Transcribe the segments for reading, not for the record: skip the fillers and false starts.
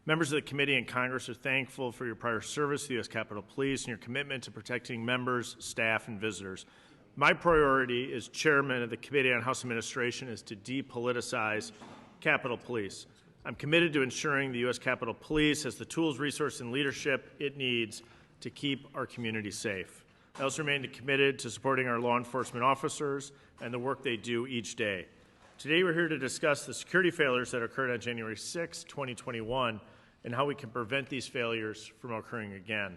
Members of the committee and Congress are thankful for your prior service to the U.S. Capitol Police and your commitment to protecting members, staff, and visitors. My priority as chairman of the Committee on House Administration is to depoliticize Capitol Police. I'm committed to ensuring the U.S. Capitol Police has the tools, resources, and leadership it needs to keep our community safe. I also remain committed to supporting our law enforcement officers and the work they do each day. Today we're here to discuss the security failures that occurred on January 6, 2021, and how we can prevent these failures from occurring again.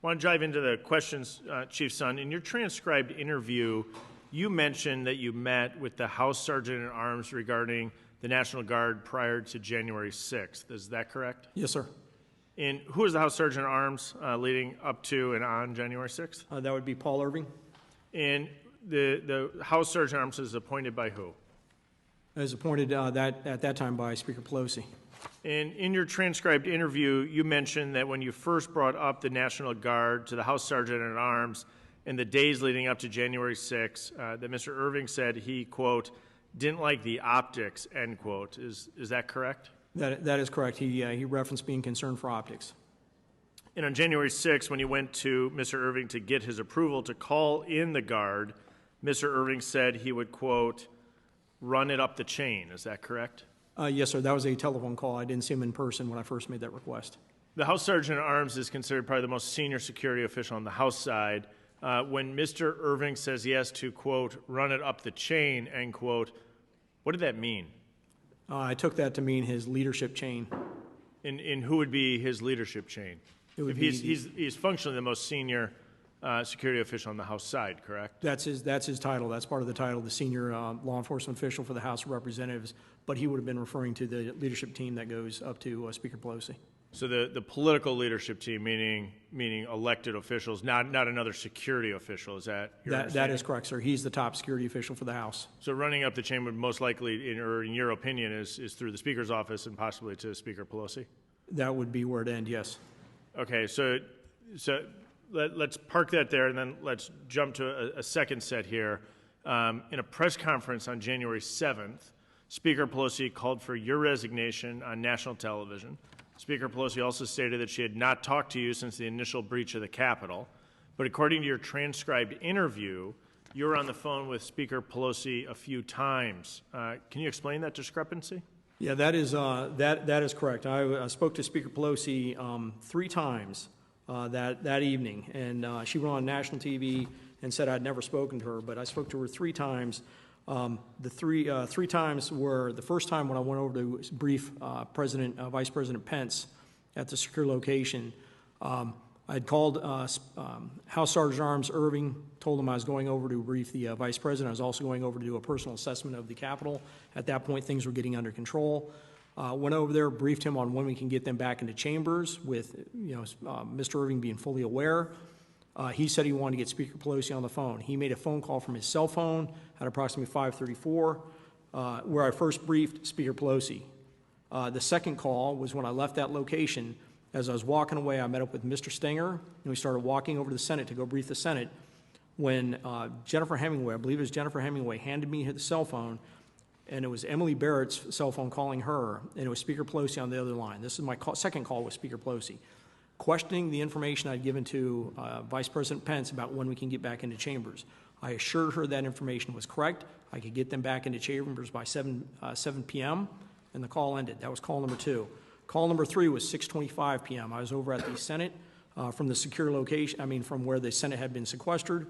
I want to dive into the questions, Chief Son. In your transcribed interview, you mentioned that you met with the House Sergeant at Arms regarding the National Guard prior to January 6th. Is that correct? Yes, sir. And who was the House Sergeant at Arms leading up to and on January 6th? That would be Paul Irving. And the House Sergeant at Arms is appointed by who? It was appointed at that time by Speaker Pelosi. And in your transcribed interview, you mentioned that when you first brought up the National Guard to the House Sergeant at Arms in the days leading up to January 6th, that Mr. Irving said he, quote, didn't like the optics, end quote. Is that correct? That is correct. He referenced being concerned for optics. And on January 6th, when you went to Mr. Irving to get his approval to call in the Guard, Mr. Irving said he would, quote, run it up the chain. Is that correct? Yes, sir. That was a telephone call. I didn't see him in person when I first made that request. The House Sergeant at Arms is considered probably the most senior security official on the House side. When Mr. Irving says he has to, quote, run it up the chain, end quote, what did that mean? I took that to mean his leadership chain. And who would be his leadership chain? He's functionally the most senior security official on the House side, correct? That's his title. That's part of the title, the senior law enforcement official for the House of Representatives. But he would have been referring to the leadership team that goes up to Speaker Pelosi. So the political leadership team, meaning elected officials, not another security official. Is that your understanding? That is correct, sir. He's the top security official for the House. So running up the chain would most likely, in your opinion, is through the Speaker's office and possibly to Speaker Pelosi? That would be where it ends, yes. Okay, so let's park that there, and then let's jump to a second set here. In a press conference on January 7th, Speaker Pelosi called for your resignation on national television. Speaker Pelosi also stated that she had not talked to you since the initial breach of the Capitol. But according to your transcribed interview, you were on the phone with Speaker Pelosi a few times. Can you explain that discrepancy? Yeah, that is correct. I spoke to Speaker Pelosi 3 times that evening, and she went on national TV and said I'd never spoken to her, but I spoke to her 3 times. The three times were the first time when I went over to brief Vice President Pence at the secure location. I'd called House Sergeant at Arms Irving, told him I was going over to brief the Vice President. I was also going over to do a personal assessment of the Capitol. At that point, things were getting under control. Went over there, briefed him on when we can get them back into chambers with Mr. Irving being fully aware. He said he wanted to get Speaker Pelosi on the phone. He made a phone call from his cell phone at approximately 5:34, where I first briefed Speaker Pelosi. The second call was when I left that location. As I was walking away, I met up with Mr. Stenger, and we started walking over to the Senate to go brief the Senate. When Jennifer Hemingway, I believe it was Jennifer Hemingway, handed me the cell phone, and it was Emily Barrett's cell phone calling her, and it was Speaker Pelosi on the other line. This is my second call with Speaker Pelosi, questioning the information I'd given to Vice President Pence about when we can get back into chambers. I assured her that information was correct. I could get them back into chambers by 7 p.m., and the call ended. That was call number 2. Call number 3 was 6:25 p.m. I was over at the Senate from the secure location, from where the Senate had been sequestered,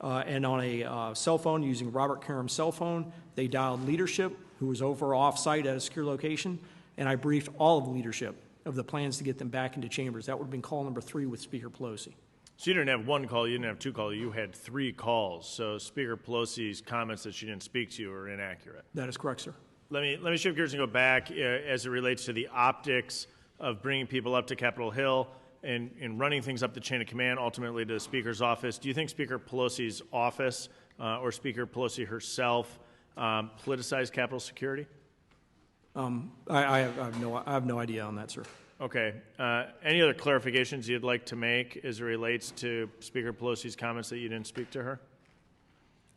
and on a cell phone using Robert Karam's cell phone, they dialed leadership, who was over off-site at a secure location, and I briefed all of the leadership of the plans to get them back into chambers. That would have been call number 3 with Speaker Pelosi. So you didn't have 1 call, you didn't have 2 calls, you had 3 calls. So Speaker Pelosi's comments that she didn't speak to you are inaccurate. That is correct, sir. Let me shift gears and go back as it relates to the optics of bringing people up to Capitol Hill and running things up the chain of command, ultimately to the Speaker's office. Do you think Speaker Pelosi's office or Speaker Pelosi herself politicized Capitol security? I have no idea on that, sir. Okay. Any other clarifications you'd like to make as it relates to Speaker Pelosi's comments that you didn't speak to her?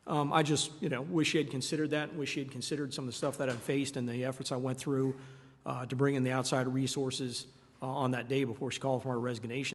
I just, wish she had considered that, wish she had considered some of the stuff that I've faced and the efforts I went through to bring in the outside resources on that day before she called for her resignation.